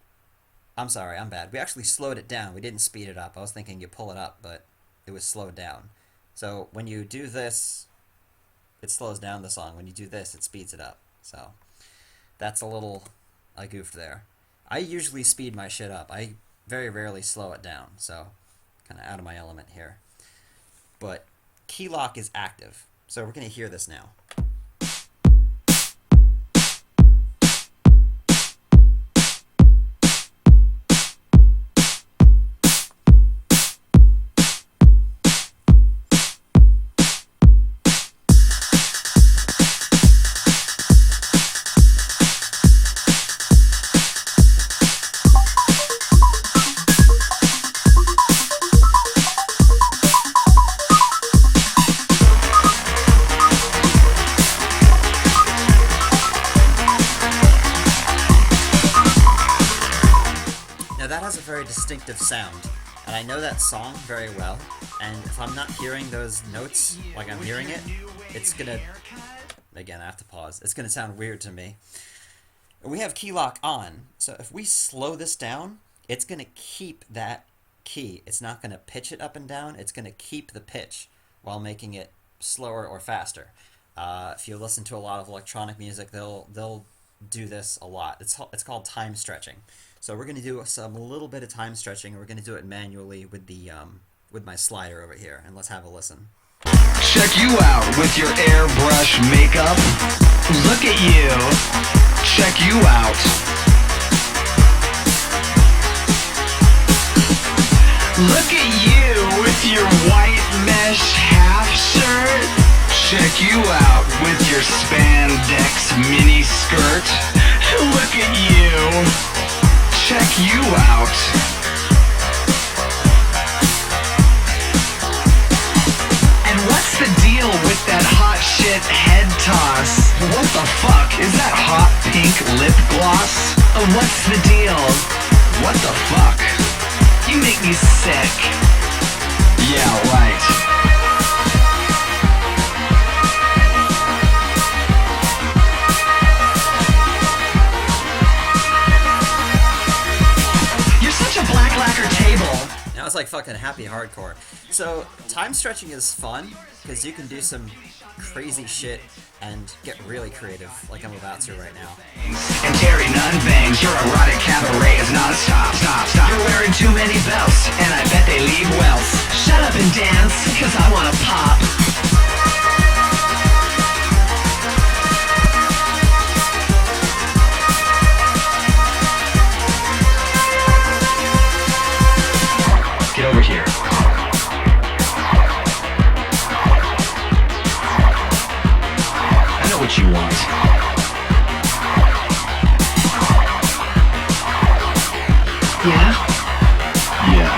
I'm sorry, I'm bad. We actually slowed it down. We didn't speed it up. I was thinking you pull it up, but it was slowed down. So when you do this, it slows down the song. When you do this, it speeds it up. So that's a little, I goofed there. I usually speed my shit up. I very rarely slow it down, so kind of out of my element here. But key lock is active, so we're going to hear this now. That has a very distinctive sound, and I know that song very well, and if I'm not hearing those notes like I'm hearing it, it's gonna, again I have to pause, it's gonna sound weird to me. And we have key lock on, so if we slow this down, it's gonna keep that key. It's not gonna pitch it up and down, it's gonna keep the pitch while making it slower or faster. If you listen to a lot of electronic music, they'll do this a lot. It's called time stretching. So we're going to do a little bit of time stretching, and we're going to do it manually with the with my slider over here. And let's have a listen. Check you out with your airbrush makeup. Look at you. Check you out. Look at you with your white mesh half shirt. Check you out with your spandex mini skirt. Look at you. Check you out. And what's the deal with that hot shit head toss? What the fuck? Is that hot pink lip gloss? What's the deal? What the fuck? You make me sick. Yeah, right. You're such a black lacquer table. Now it's like fucking happy hardcore. So time stretching is fun because you can do some crazy shit and get really creative, like I'm about to right now. And Terry Nunn bangs, your erotic cabaret is non-stop. Stop. You're wearing too many belts, and I bet they leave welts. Shut up and dance, cause I wanna pop. Get over here. I know what you want. Yeah? Yeah.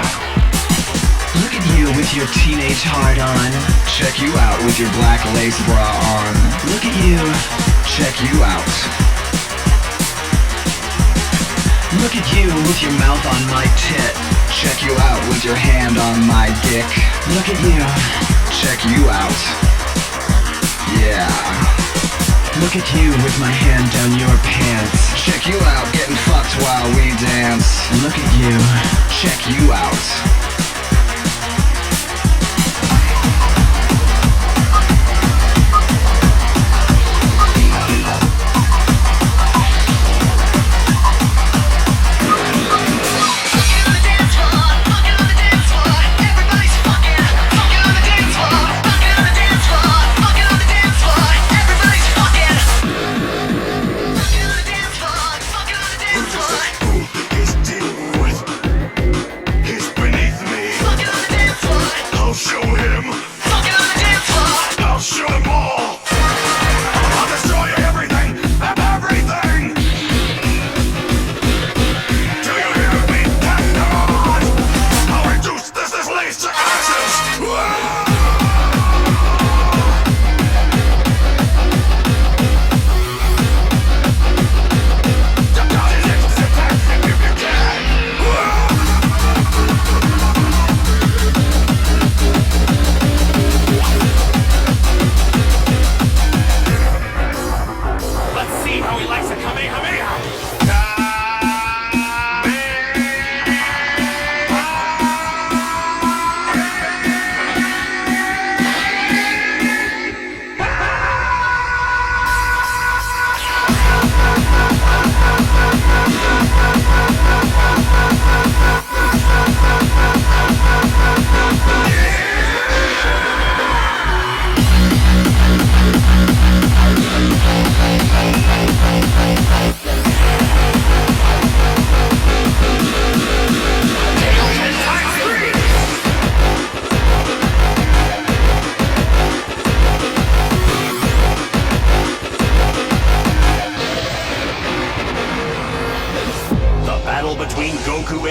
Look at you with your teenage heart on. Check you out with your black lace bra on. Look at you. Check you out. Look at you with your mouth on my tit. Check you out with your hand on my dick. Look at you. Check you out. Yeah. Look at you with my hand down your pants. Check you out getting fucked while we dance. Look at you. Check you out.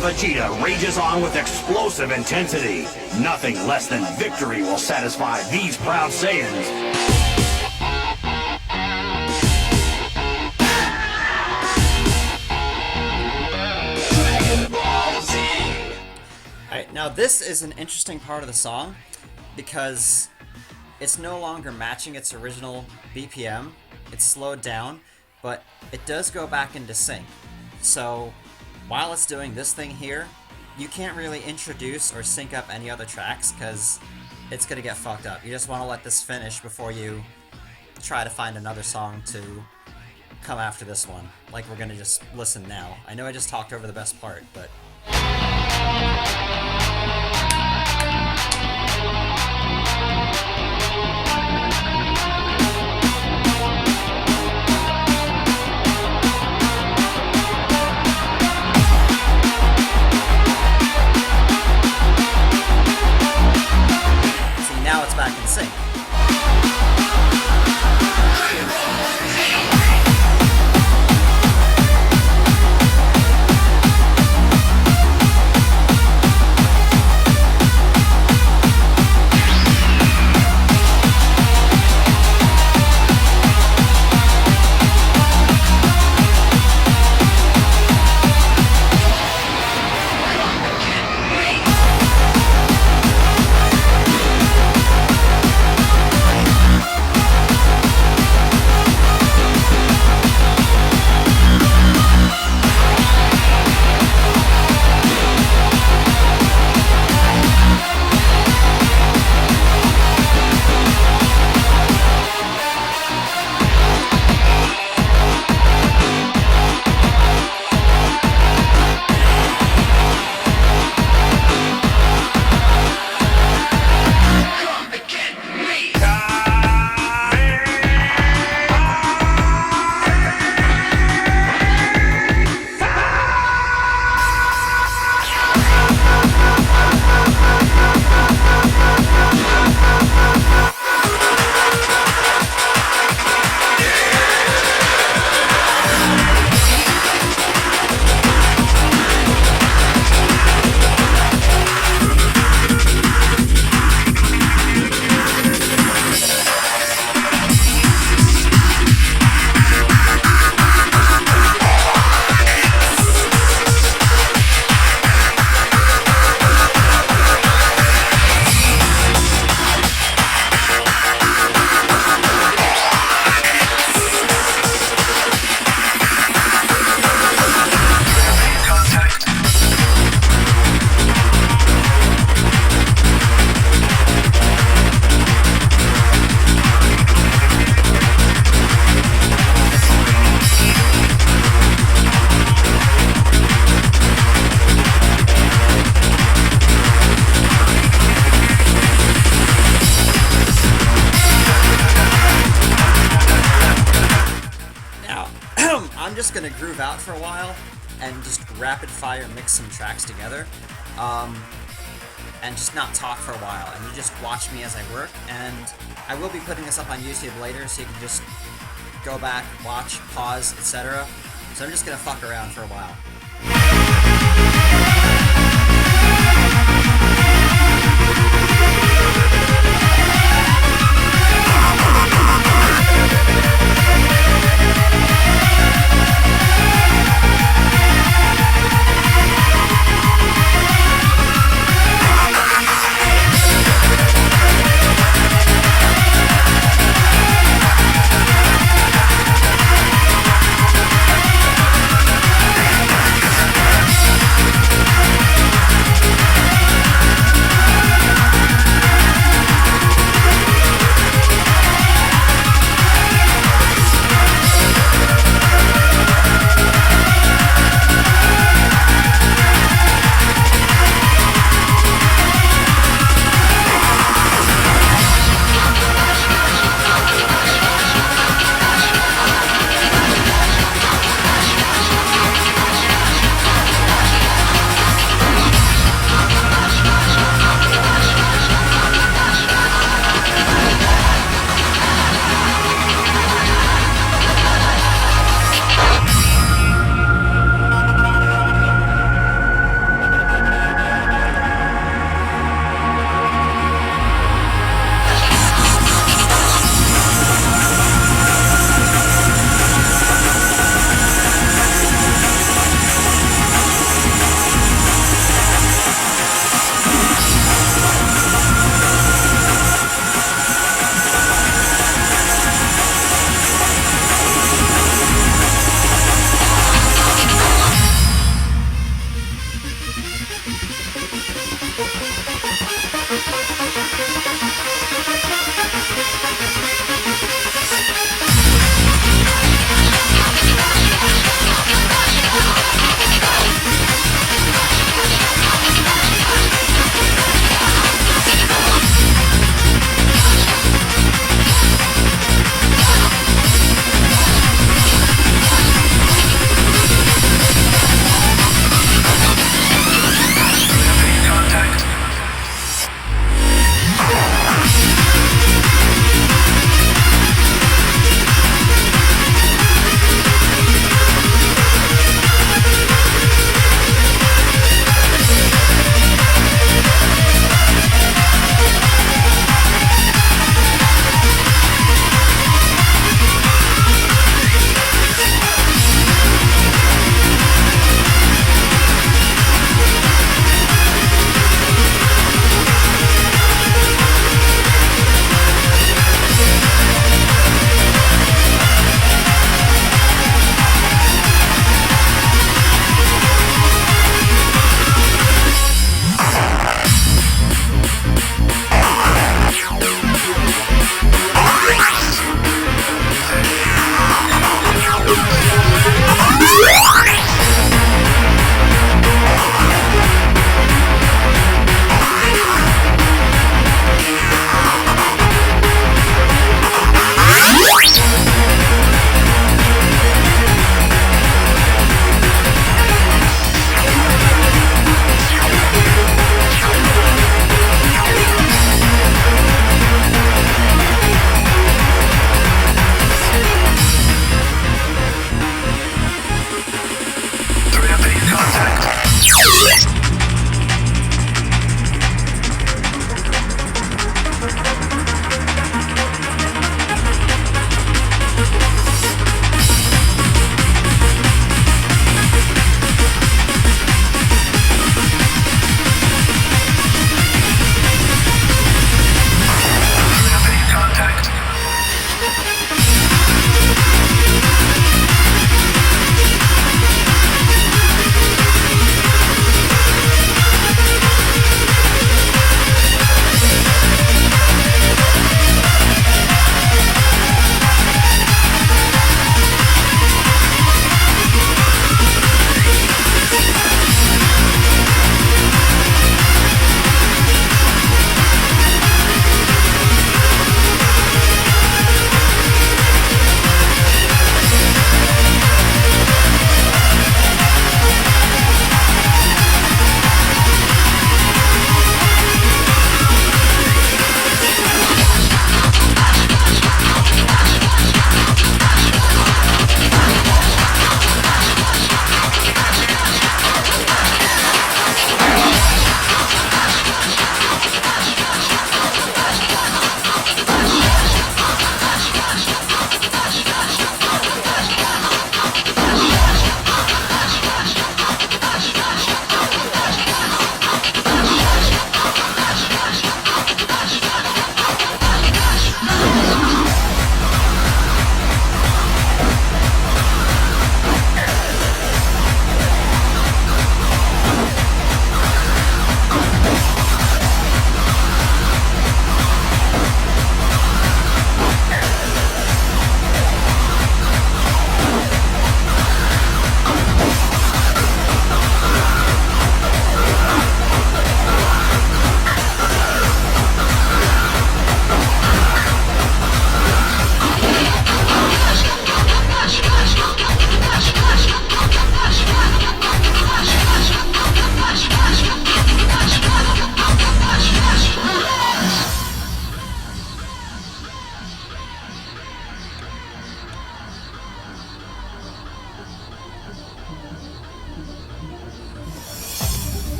Vegeta rages on with explosive intensity. Nothing less than victory will satisfy these proud Saiyans. Alright, now this is an interesting part of the song because it's no longer matching its original BPM. It's slowed down, but it does go back into sync. So while it's doing this thing here, you can't really introduce or sync up any other tracks because it's going to get fucked up. You just want to let this finish before you try to find another song to come after this one. Like we're going to just listen now. I know I just talked over the best part, but... now it's back in sync. just gonna groove out for a while and just rapid fire mix some tracks together, and just not talk for a while, and you just watch me as I work. And I will be putting this up on YouTube later, so you can just go back, watch, pause, etc. So I'm just gonna fuck around for a while.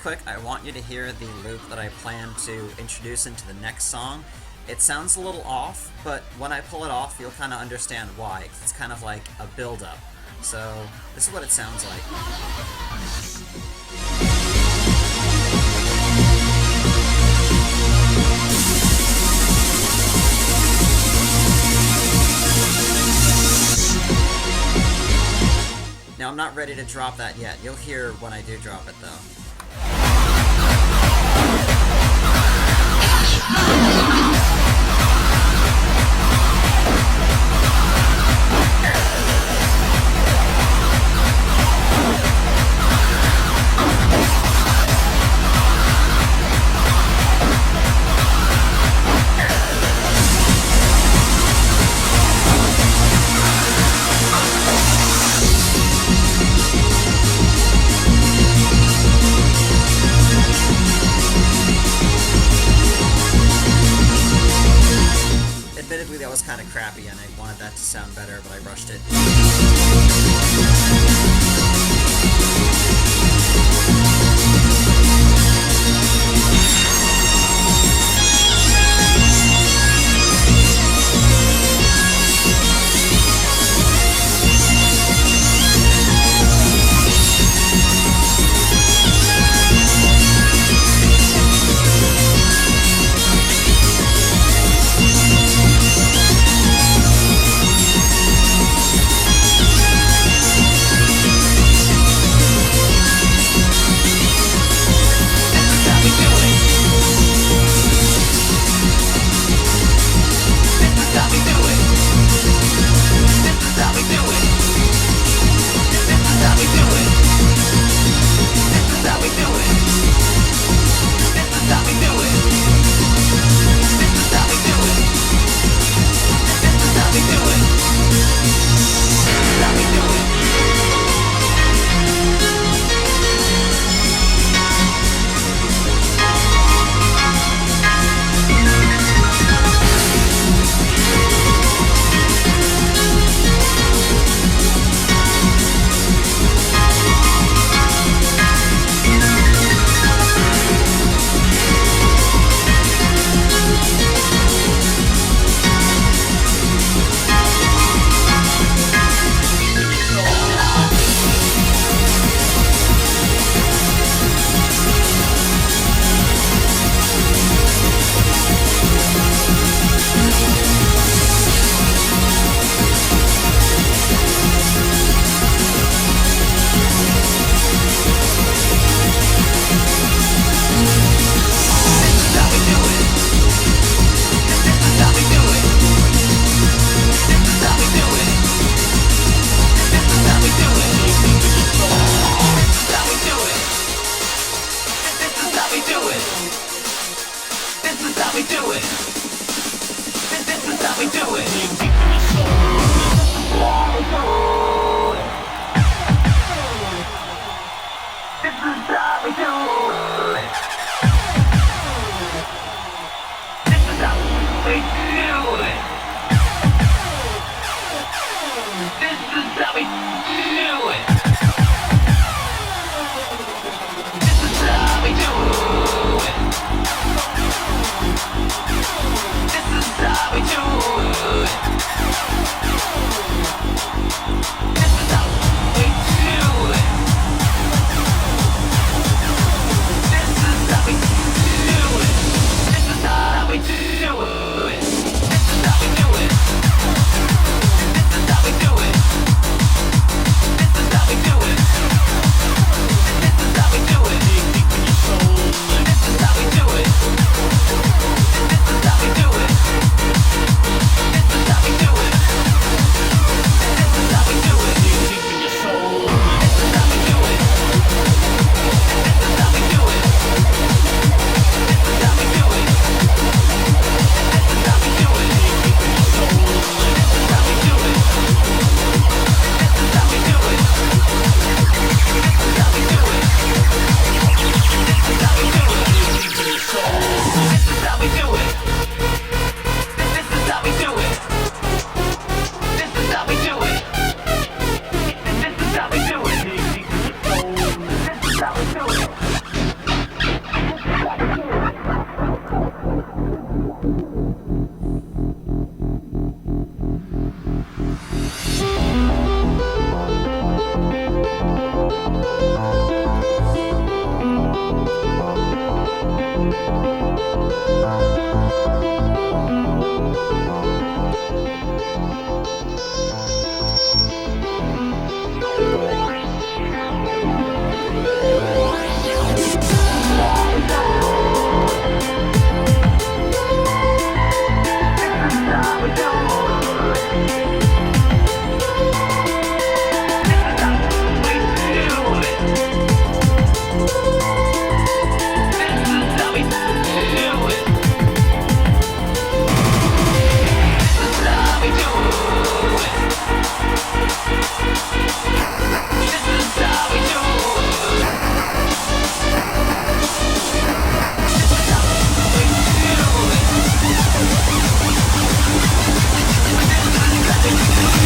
quick, I want you to hear the loop that I plan to introduce into the next song. It sounds a little off, but when I pull it off, you'll kind of understand why. It's kind of like a build-up. So, this is what it sounds like. Now, I'm not ready to drop that yet. You'll hear when I do drop it, though. Admittedly, that was kind of crappy, and I wanted that to sound better, but I rushed it. This is how we do it. This is how we do it.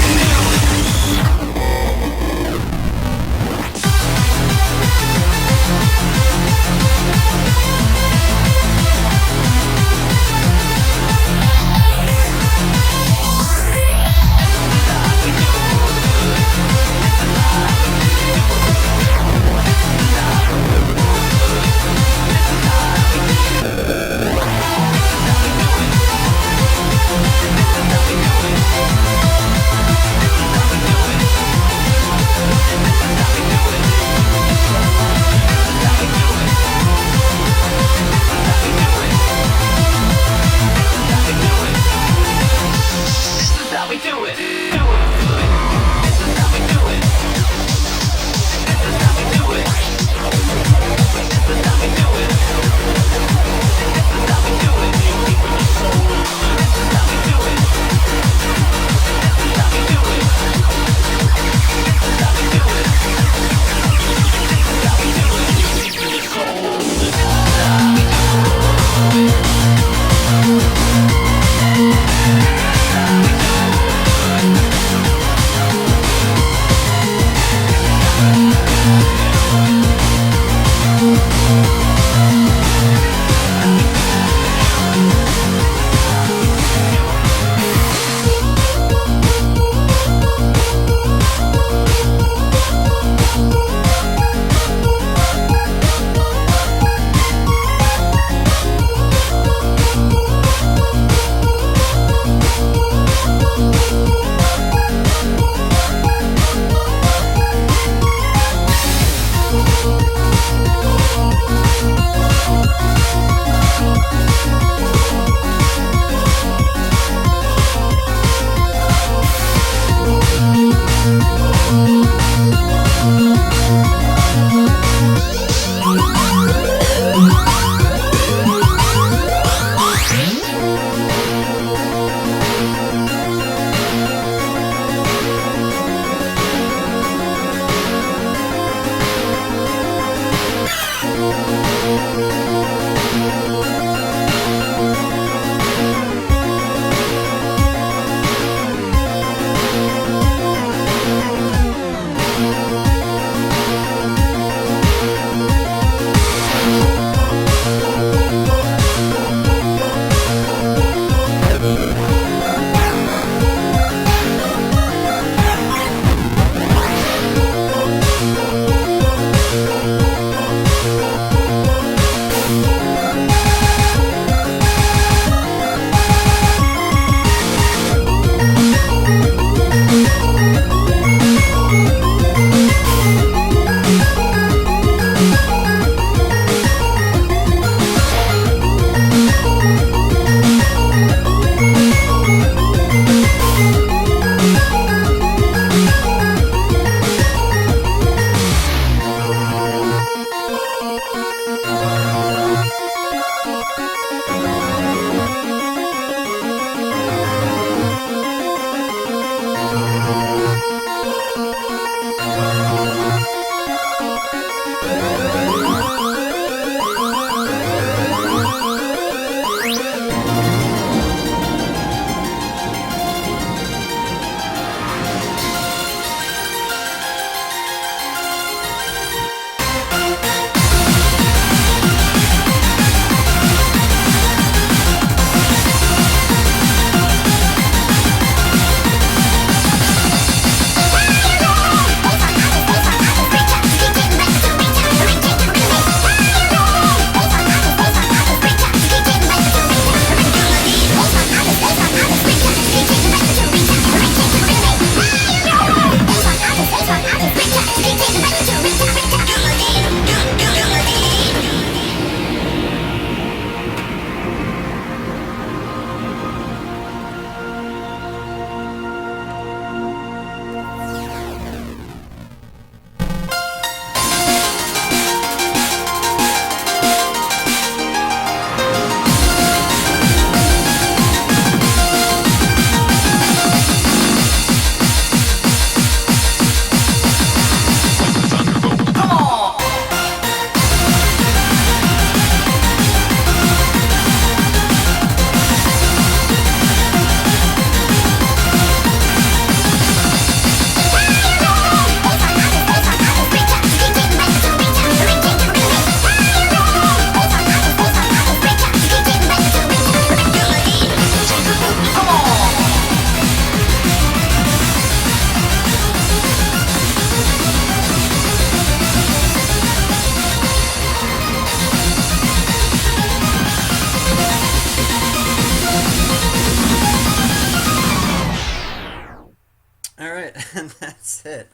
All right, and that's it.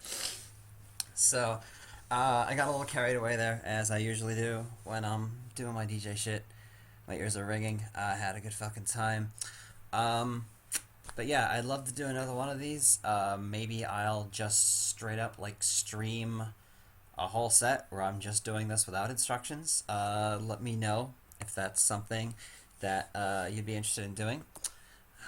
So, I got a little carried away there, as I usually do when I'm doing my DJ shit. My ears are ringing. I had a good fucking time. Um, but yeah, I'd love to do another one of these. Maybe I'll just straight up like stream a whole set where I'm just doing this without instructions. Let me know if that's something that you'd be interested in doing.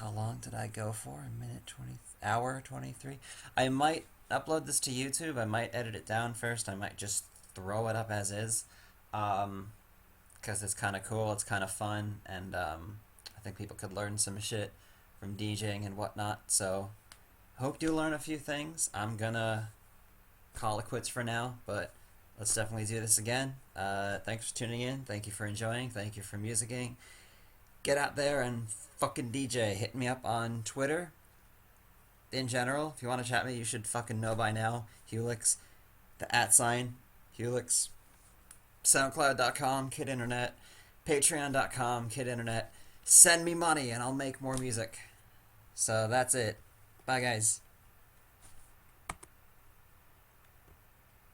How long did I go for? A minute 20, hour 23. I might upload this to YouTube. I might edit it down first. I might just throw it up as is, because it's kind of cool. It's kind of fun, and I think people could learn some shit from DJing and whatnot. So, hope you learn a few things. I'm gonna call it quits for now, but let's definitely do this again. Thanks for tuning in. Thank you for enjoying. Thank you for musicking. Get out there and fucking DJ. Hit me up on Twitter. In general, if you want to chat me, you should fucking know by now. Hulex, the @ Hulex, SoundCloud.com, Kid Internet, Patreon.com, Kid Internet. Send me money and I'll make more music. So that's it. Bye, guys.